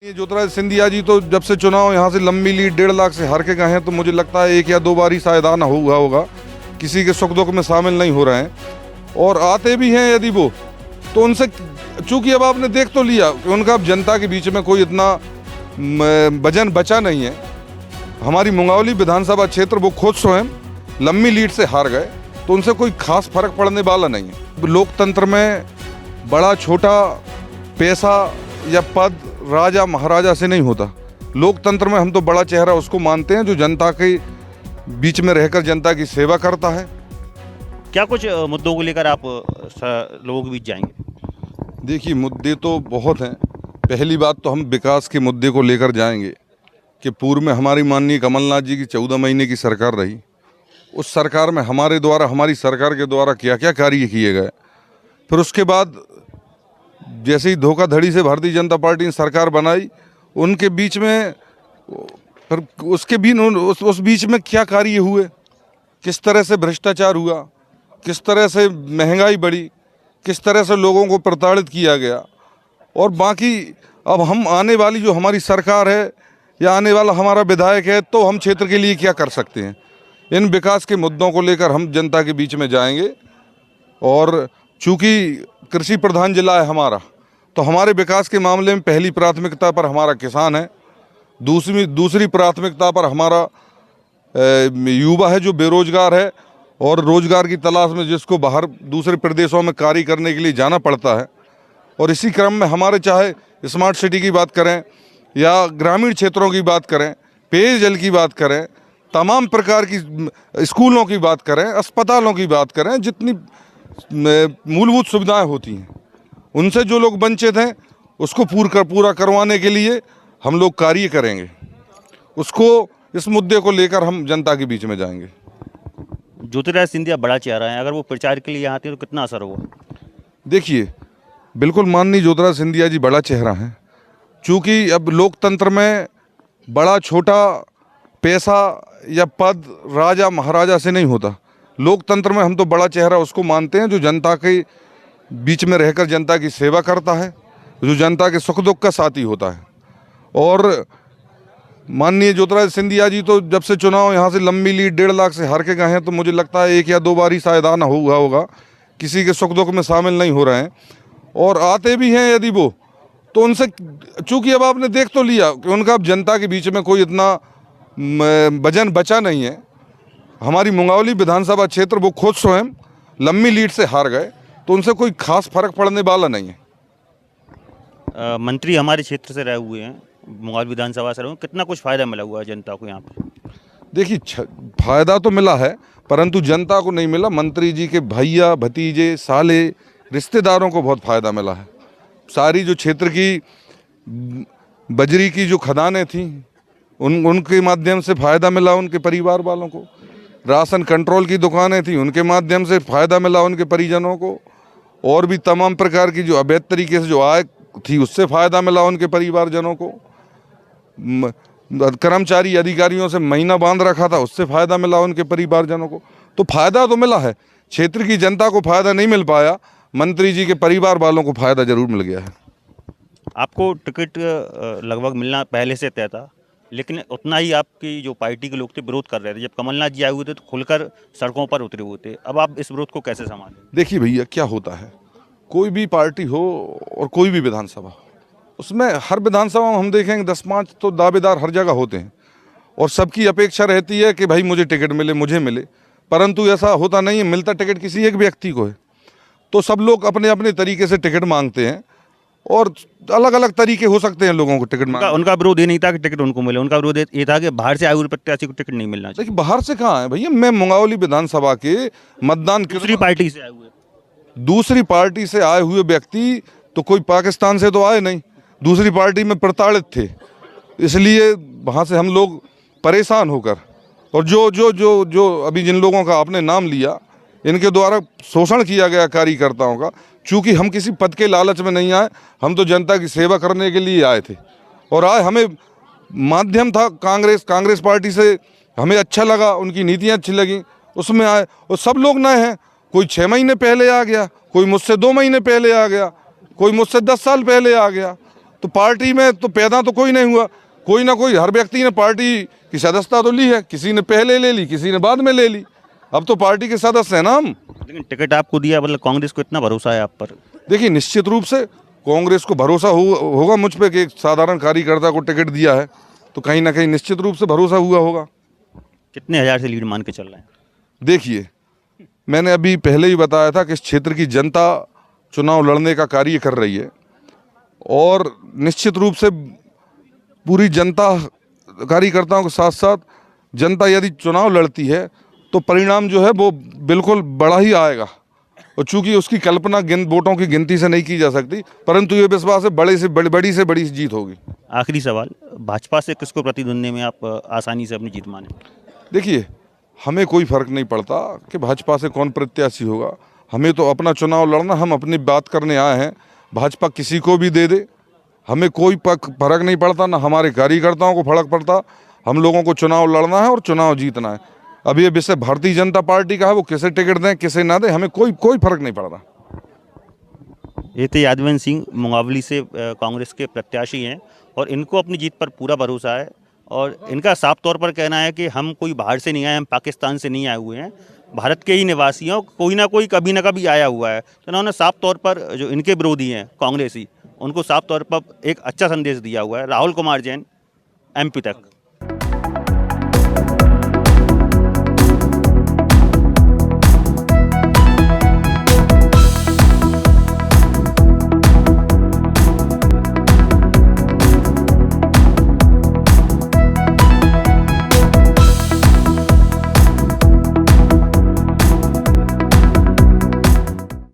ये ज्योतिरादित्य सिंधिया जी तो जब से चुनाव यहाँ से लंबी लीड 1.5 लाख से हार के गए हैं, तो मुझे लगता है 1 या 2 बार ही शायद आना हुआ होगा। किसी के सुख दुख में शामिल नहीं हो रहे हैं और आते भी हैं यदि वो, तो उनसे चूंकि अब आपने देख तो लिया कि उनका अब जनता के बीच में कोई इतना वजन बचा नहीं है। हमारी मुंगावली विधानसभा क्षेत्र वो खुद स्वयं लंबी लीड से हार गए, तो उनसे कोई खास फर्क पड़ने वाला नहीं है। लोकतंत्र में बड़ा छोटा पैसा या पद राजा महाराजा से नहीं होता। लोकतंत्र में हम तो बड़ा चेहरा उसको मानते हैं जो जनता के बीच में रहकर जनता की सेवा करता है। क्या कुछ मुद्दों को लेकर आप लोगों के बीच जाएंगे? देखिए, मुद्दे तो बहुत हैं। पहली बात तो हम विकास के मुद्दे को लेकर जाएंगे कि पूर्व में हमारी माननीय कमलनाथ जी की 14 महीने की सरकार रही। उस सरकार में हमारी सरकार के द्वारा क्या क्या कार्य किए गए। फिर उसके बाद जैसे ही धोखाधड़ी से भारतीय जनता पार्टी ने सरकार बनाई, उनके बीच में फिर उसके भी उस बीच में क्या कार्य हुए, किस तरह से भ्रष्टाचार हुआ, किस तरह से महंगाई बढ़ी, किस तरह से लोगों को प्रताड़ित किया गया। और बाकी अब हम आने वाली जो हमारी सरकार है या आने वाला हमारा विधायक है, तो हम क्षेत्र के लिए क्या कर सकते हैं। इन विकास के मुद्दों को लेकर हम जनता के बीच में जाएंगे। और चूँकि कृषि प्रधान जिला है हमारा, तो हमारे विकास के मामले में पहली प्राथमिकता पर हमारा किसान है। दूसरी प्राथमिकता पर हमारा युवा है जो बेरोजगार है और रोजगार की तलाश में जिसको बाहर दूसरे प्रदेशों में कार्य करने के लिए जाना पड़ता है। और इसी क्रम में हमारे चाहे स्मार्ट सिटी की बात करें या ग्रामीण क्षेत्रों की बात करें, पेयजल की बात करें, तमाम प्रकार की स्कूलों की बात करें, अस्पतालों की बात करें, जितनी मूलभूत सुविधाएं होती हैं, उनसे जो लोग वंचित हैं उसको पूरा करवाने के लिए हम लोग कार्य करेंगे। इस मुद्दे को लेकर हम जनता के बीच में जाएंगे। ज्योतिरादित्य सिंधिया बड़ा चेहरा है, अगर वो प्रचार के लिए यहाँ आते हैं तो कितना असर होगा? देखिए, बिल्कुल माननीय ज्योतिरादित्य सिंधिया जी बड़ा चेहरा हैं। चूँकि अब लोकतंत्र में बड़ा छोटा पैसा या पद राजा महाराजा से नहीं होता। लोकतंत्र में हम तो बड़ा चेहरा उसको मानते हैं जो जनता के बीच में रहकर जनता की सेवा करता है, जो जनता के सुख दुख का साथी होता है। और माननीय ज्योतिरादित्य सिंधिया जी तो जब से चुनाव यहाँ से लंबी लीड 1.5 लाख से हार के गए हैं, तो मुझे लगता है 1 या 2 बार ही शायद आना हुआ होगा। किसी के सुख दुख में शामिल नहीं हो रहे हैं और आते भी हैं यदि वो, तो उनसे चूँकि अब आपने देख तो लिया कि उनका अब जनता के बीच में कोई इतना वजन बचा नहीं है। हमारी मुंगावली विधानसभा क्षेत्र वो खुद स्वयं लंबी लीड से हार गए, तो उनसे कोई खास फर्क पड़ने वाला नहीं है। मंत्री हमारे क्षेत्र से रहे हुए हैं, मुंगावली विधानसभा से रहे हुए, कितना कुछ फायदा मिला हुआ है जनता को यहाँ पे? देखिए, फायदा तो मिला है, परंतु जनता को नहीं मिला। मंत्री जी के भैया, भतीजे, साले, रिश्तेदारों को बहुत फायदा मिला है। सारी जो क्षेत्र की बजरी की जो खदानें थीं, उनके माध्यम से फ़ायदा मिला उनके परिवार वालों को। राशन कंट्रोल की दुकानें थीं, उनके माध्यम से फ़ायदा मिला उनके परिजनों को। और भी तमाम प्रकार की जो अवैध तरीके से जो आय थी, उससे फ़ायदा मिला उनके परिवारजनों को। कर्मचारी अधिकारियों से महीना बांध रखा था, उससे फ़ायदा मिला उनके परिवारजनों को। तो फ़ायदा तो मिला है, क्षेत्र की जनता को फ़ायदा नहीं मिल पाया, मंत्री जी के परिवार वालों को फ़ायदा ज़रूर मिल गया है। आपको टिकट लगभग मिलना पहले से तय था, लेकिन उतना ही आपकी जो पार्टी के लोग थे विरोध कर रहे थे। जब कमलनाथ जी आए हुए थे तो खुलकर सड़कों पर उतरे हुए थे। अब आप इस विरोध को कैसे संभालें? देखिए भैया, क्या होता है, कोई भी पार्टी हो और कोई भी विधानसभा, उसमें हर विधानसभा में हम देखेंगे 10-5 तो दावेदार हर जगह होते हैं और सबकी अपेक्षा रहती है कि भाई मुझे टिकट मिले, मुझे मिले। परंतु ऐसा होता नहीं है, मिलता टिकट किसी एक व्यक्ति को है। तो सब लोग अपने अपने तरीके से टिकट मांगते हैं और अलग अलग तरीके हो सकते हैं लोगों को टिकट मांगने। उनका विरोध ये नहीं था कि टिकट उनको मिले, उनका विरोध ये था कि बाहर से आए हुए प्रत्याशी को टिकट नहीं मिलना चाहिए। देखिए, बाहर से कहाँ है भैया, मैं मुंगावली विधानसभा के मतदान दूसरी पार्टी से आए हुए, दूसरी पार्टी से आए हुए व्यक्ति तो कोई पाकिस्तान से तो आए नहीं, दूसरी पार्टी में प्रताड़ित थे, इसलिए वहाँ से हम लोग परेशान होकर, और जो जो जो जो अभी जिन लोगों का आपने नाम लिया, इनके द्वारा शोषण किया गया कार्यकर्ताओं का। चूँकि हम किसी पद के लालच में नहीं आए, हम तो जनता की सेवा करने के लिए आए थे। और आए, हमें माध्यम था कांग्रेस पार्टी से हमें अच्छा लगा, उनकी नीतियाँ अच्छी लगी, उसमें आए। और सब लोग नए हैं, कोई 6 महीने पहले आ गया, कोई मुझसे 2 महीने पहले आ गया, कोई मुझसे 10 साल पहले आ गया। तो पार्टी में तो पैदा तो कोई नहीं हुआ, कोई ना कोई हर व्यक्ति ने पार्टी की सदस्यता तो ली है, किसी ने पहले ले ली, किसी ने बाद में ले ली। अब तो पार्टी के सदस्य हैं ना हम। लेकिन टिकट आपको दिया, मतलब कांग्रेस को इतना भरोसा है आप पर? देखिए, निश्चित रूप से कांग्रेस को भरोसा होगा मुझ पे कि एक साधारण कार्यकर्ता को टिकट दिया है, तो कहीं ना कहीं निश्चित रूप से भरोसा हुआ होगा। कितने हजार से लीड मान के चल रहे हैं? देखिए, मैंने अभी पहले ही बताया था कि इस क्षेत्र की जनता चुनाव लड़ने का कार्य कर रही है, और निश्चित रूप से पूरी जनता, कार्यकर्ताओं के साथ साथ जनता यदि चुनाव लड़ती है तो परिणाम जो है वो बिल्कुल बड़ा ही आएगा। और चूंकि उसकी कल्पना वोटों की गिनती से नहीं की जा सकती, परंतु ये विश्वास है बड़ी से बड़ी जीत होगी। आखिरी सवाल, भाजपा से किसको प्रतिद्वंदी में आप आसानी से अपनी जीत माने? देखिए, हमें कोई फर्क नहीं पड़ता कि भाजपा से कौन प्रत्याशी होगा, हमें तो अपना चुनाव लड़ना, हम अपनी बात करने आए हैं। भाजपा किसी को भी दे दे, हमें कोई फर्क नहीं पड़ता, ना हमारे कार्यकर्ताओं को फर्क पड़ता। हम लोगों को चुनाव लड़ना है और चुनाव जीतना है। अब ये विषय भारतीय जनता पार्टी का है, वो किसे टिकट दें किसे ना दें, हमें कोई फर्क नहीं पड़ रहा। ये थे यादवंत सिंह, मुंगावली से कांग्रेस के प्रत्याशी हैं, और इनको अपनी जीत पर पूरा भरोसा है। और इनका साफ तौर पर कहना है कि हम कोई बाहर से नहीं आए, हम पाकिस्तान से नहीं आए हुए हैं, भारत के ही निवासी हैं, कोई ना कोई कभी ना कभी आया हुआ है। तो उन्होंने साफ तौर पर जो इनके विरोधी हैं कांग्रेसी, उनको साफ तौर पर एक अच्छा संदेश दिया हुआ है। राहुल कुमार जैन, MP तक।